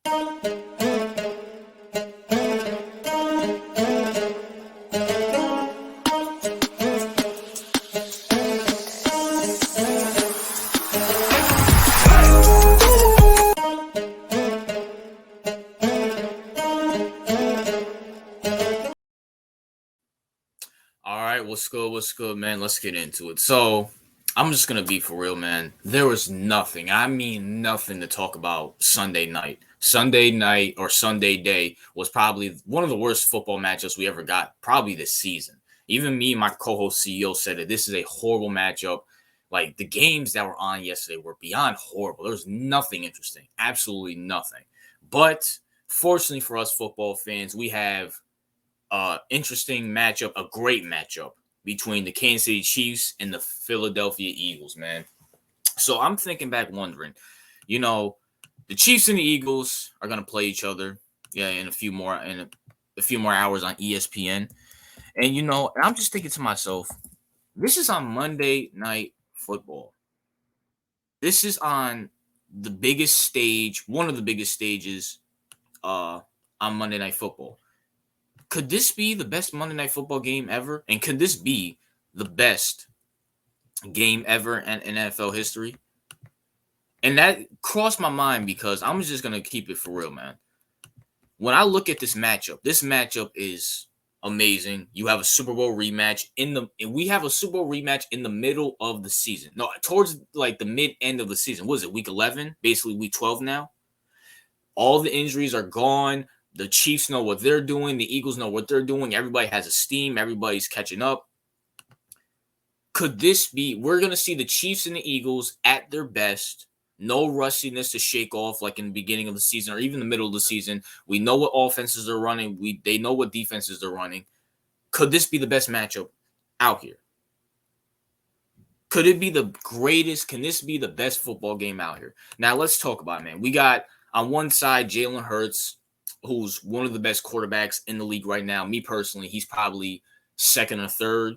All right, what's good? What's good, man? Let's get into it. So, I'm just gonna be for real, man. There was nothing, I mean nothing to talk about Sunday night. Sunday night or Sunday day was probably one of the worst football matchups we ever got, probably this season. Even me and my co-host CEO said that this is a horrible matchup. Like the games that were on yesterday were beyond horrible. There was nothing interesting, absolutely nothing. But fortunately for us football fans, we have interesting matchup, a great matchup between the Kansas City Chiefs and the Philadelphia Eagles, man. So I'm thinking back, wondering, you know, the Chiefs and the Eagles are gonna play each other, yeah, in a few more hours on ESPN, and I'm just thinking to myself, this is on Monday Night Football. This is on the biggest stage, one of the biggest stages, on Monday Night Football. Could this be the best Monday Night Football game ever? And could this be the best game ever in NFL history? And that crossed my mind because I'm just going to keep it for real, man. When I look at this matchup is amazing. You have a Super Bowl rematch we have a Super Bowl rematch in the middle of the season. No, towards like the mid end of the season. What is it? Week 11, basically week 12 now. All the injuries are gone. The Chiefs know what they're doing. The Eagles know what they're doing. Everybody has a steam. Everybody's catching up. Could this be? We're going to see the Chiefs and the Eagles at their best. No rustiness to shake off like in the beginning of the season or even the middle of the season. We know what offenses are running. They know what defenses they're running. Could this be the best matchup out here? Could it be the greatest? Can this be the best football game out here? Now, let's talk about it, man. We got on one side Jalen Hurts, who's one of the best quarterbacks in the league right now. Me personally, he's probably second or third.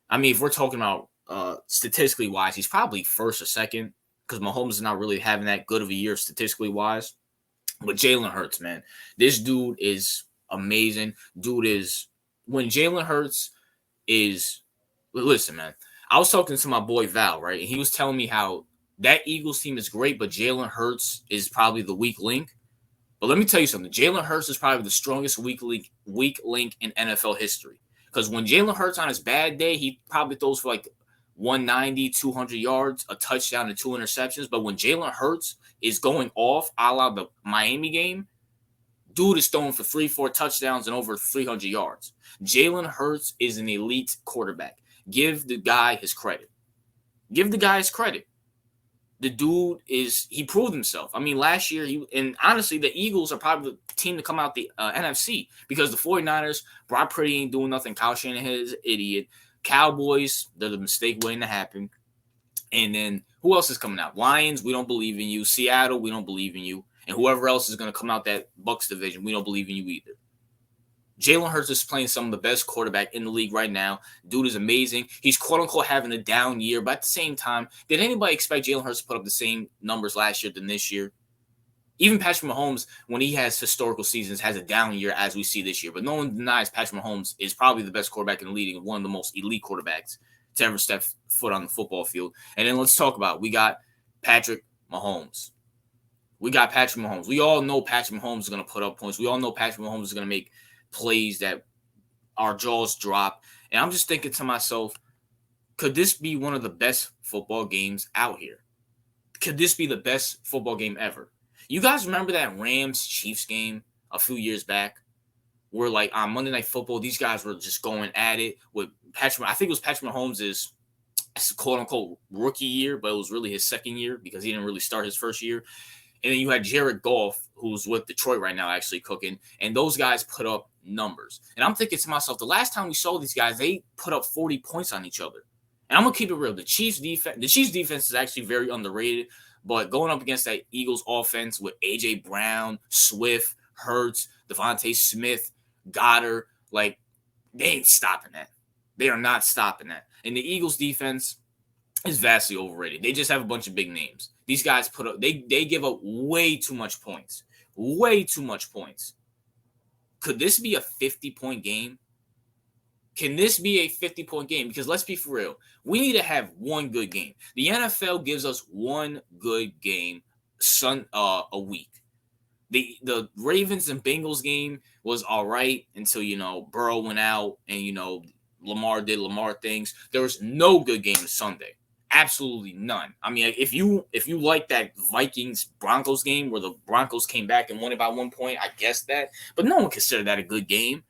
I mean, if we're talking about statistically wise, he's probably first or second because Mahomes is not really having that good of a year statistically wise. But Jalen Hurts, man, this dude is amazing. When Jalen Hurts is, listen, man, I was talking to my boy Val, right? And he was telling me how that Eagles team is great, but Jalen Hurts is probably the weak link. But let me tell you something. Jalen Hurts is probably the strongest weak link in NFL history. Because when Jalen Hurts on his bad day, he probably throws for like 190, 200 yards, a touchdown, and 2 interceptions. But when Jalen Hurts is going off, a la the Miami game, dude is throwing for 3-4 touchdowns and over 300 yards. Jalen Hurts is an elite quarterback. Give the guy his credit. The dude he proved himself. I mean, last year, and honestly, the Eagles are probably the team to come out the NFC because the 49ers, Brock Purdy ain't doing nothing. Kyle Shanahan is an idiot. Cowboys, they're the mistake waiting to happen. And then who else is coming out? Lions, we don't believe in you. Seattle, we don't believe in you. And whoever else is going to come out that Bucs division, we don't believe in you either. Jalen Hurts is playing some of the best quarterback in the league right now. Dude is amazing. He's quote-unquote having a down year, but at the same time, did anybody expect Jalen Hurts to put up the same numbers last year than this year? Even Patrick Mahomes, when he has historical seasons, has a down year as we see this year. But no one denies Patrick Mahomes is probably the best quarterback in the league and one of the most elite quarterbacks to ever step foot on the football field. And then let's talk about we got Patrick Mahomes. We all know Patrick Mahomes is going to put up points. We all know Patrick Mahomes is going to make plays that our jaws drop. And I'm just thinking to myself, could this be one of the best football games out here? Could this be the best football game ever? You guys remember that Rams-Chiefs game a few years back where, like, on Monday Night Football, these guys were just going at it with Patrick. I think it was Patrick Mahomes' quote-unquote rookie year, but it was really his second year because he didn't really start his first year. And then you had Jared Goff, who's with Detroit right now, actually cooking. And those guys put up numbers. And I'm thinking to myself, the last time we saw these guys, they put up 40 points on each other. And I'm going to keep it real. The Chiefs defense is actually very underrated. But going up against that Eagles offense with A.J. Brown, Swift, Hurts, Devontae Smith, Goddard, like, they ain't stopping that. They are not stopping that. And the Eagles defense is vastly overrated. They just have a bunch of big names. These guys they give up way too much points. Way too much points. Could this be a 50-point game? Can this be a 50-point game? Because let's be for real. We need to have one good game. The NFL gives us one good game a week. The Ravens and Bengals game was all right until, Burrow went out and, Lamar did Lamar things. There was no good game Sunday. Absolutely none. I mean, if you like that Vikings-Broncos game where the Broncos came back and won it by 1 point, I guess that. But no one considered that a good game.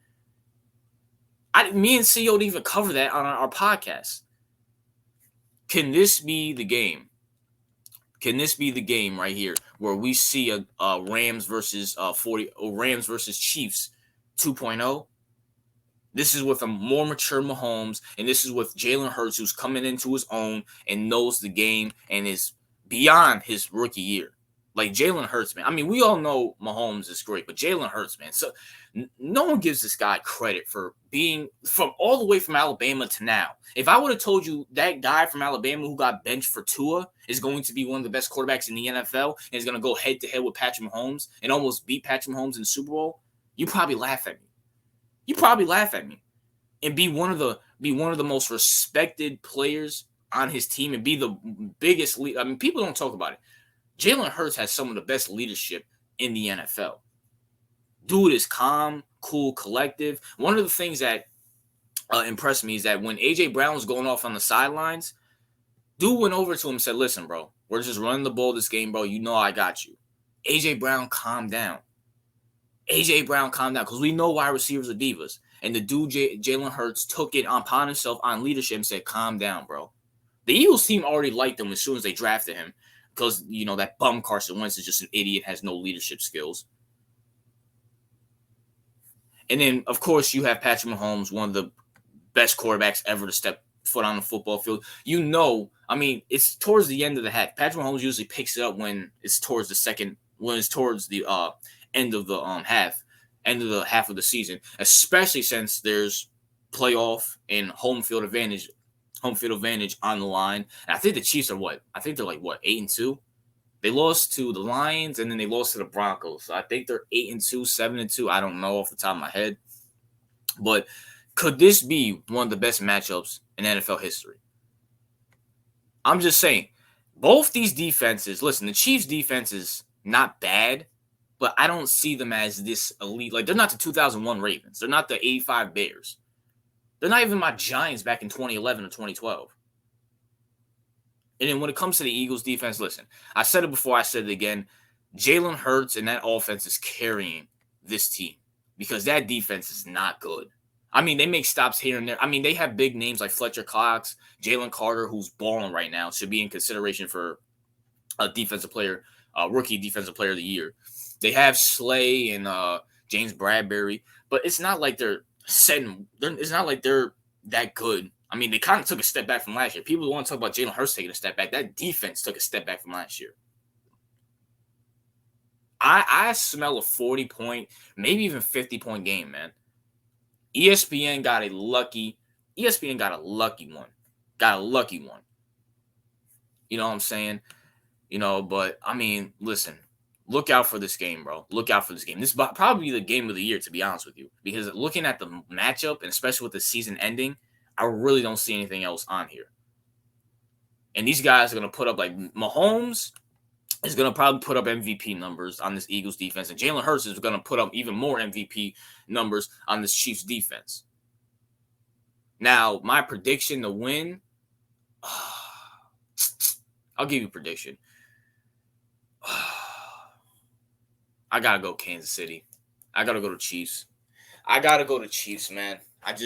Me and CEO didn't even cover that on our podcast. Can this be the game? Can this be the game right here where we see a Rams versus Chiefs 2.0? This is with a more mature Mahomes, and this is with Jalen Hurts, who's coming into his own and knows the game and is beyond his rookie year. Like Jalen Hurts, man. I mean, we all know Mahomes is great, but Jalen Hurts, man. So no one gives this guy credit for being from all the way from Alabama to now. If I would have told you that guy from Alabama who got benched for Tua is going to be one of the best quarterbacks in the NFL and is going to go head to head with Patrick Mahomes and almost beat Patrick Mahomes in the Super Bowl, you probably laugh at me. You probably laugh at me and be one of the most respected players on his team and be the biggest lead. I mean, people don't talk about it. Jalen Hurts has some of the best leadership in the NFL. Dude is calm, cool, collective. One of the things that impressed me is that when A.J. Brown was going off on the sidelines, dude went over to him and said, listen, bro, we're just running the ball this game, bro. You know I got you. A.J. Brown calmed down. A.J. Brown calmed down because we know wide receivers are divas. And the dude, Jalen Hurts, took it upon himself on leadership and said, calm down, bro. The Eagles team already liked him as soon as they drafted him. Because, that bum Carson Wentz is just an idiot, has no leadership skills. And then, of course, you have Patrick Mahomes, one of the best quarterbacks ever to step foot on the football field. It's towards the end of the half. Patrick Mahomes usually picks it up when it's towards the end of the half of the season, especially since there's playoff and home field advantage on the line. And I think the Chiefs are I think they're 8-2. They lost to the Lions and then they lost to the Broncos. So I think they're 8-2, 7-2. I don't know off the top of my head. But could this be one of the best matchups in NFL history? I'm just saying, both these defenses, listen, the Chiefs defense is not bad, but I don't see them as this elite. Like, they're not the 2001 Ravens. They're not the 85 Bears. They're not even my Giants back in 2011 or 2012. And then when it comes to the Eagles defense, listen, I said it before, I said it again. Jalen Hurts and that offense is carrying this team because that defense is not good. I mean, they make stops here and there. I mean, they have big names like Fletcher Cox, Jalen Carter, who's balling right now, should be in consideration for a rookie defensive player of the year. They have Slay and James Bradbury, but it's not like it's not like they're that good. I mean, they kind of took a step back from last year. People want to talk about Jalen Hurts taking a step back. That defense took a step back from last year. I smell a 40-point, maybe even 50-point game, man. ESPN got a lucky one. Got a lucky one. You know what I'm saying? But I mean, listen, look out for this game, bro. Look out for this game. This is probably the game of the year, to be honest with you, because looking at the matchup, and especially with the season ending, I really don't see anything else on here. And these guys are going to put up, Mahomes is going to probably put up MVP numbers on this Eagles defense, and Jalen Hurts is going to put up even more MVP numbers on this Chiefs defense. Now, my prediction to win, I'll give you a prediction. I got to go Kansas City. I got to go to Chiefs. I got to go to Chiefs, man. I'm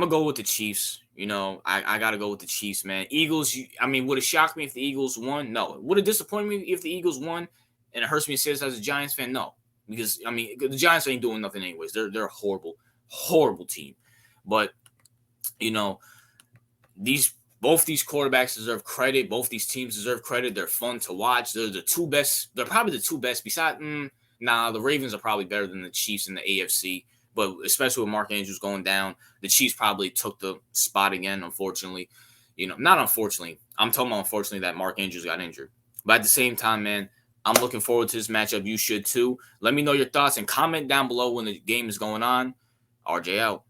going to go with the Chiefs. I got to go with the Chiefs, man. Eagles, would it shock me if the Eagles won? No. Would it disappoint me if the Eagles won? And it hurts me to say this as a Giants fan? No. Because, the Giants ain't doing nothing anyways. They're a horrible, horrible team. But, both these quarterbacks deserve credit. Both these teams deserve credit. They're fun to watch. They're the two best. They're probably the two best. Besides, the Ravens are probably better than the Chiefs in the AFC. But especially with Mark Andrews going down, the Chiefs probably took the spot again, unfortunately. Not unfortunately. I'm talking about unfortunately that Mark Andrews got injured. But at the same time, man, I'm looking forward to this matchup. You should too. Let me know your thoughts and comment down below when the game is going on. RJ out.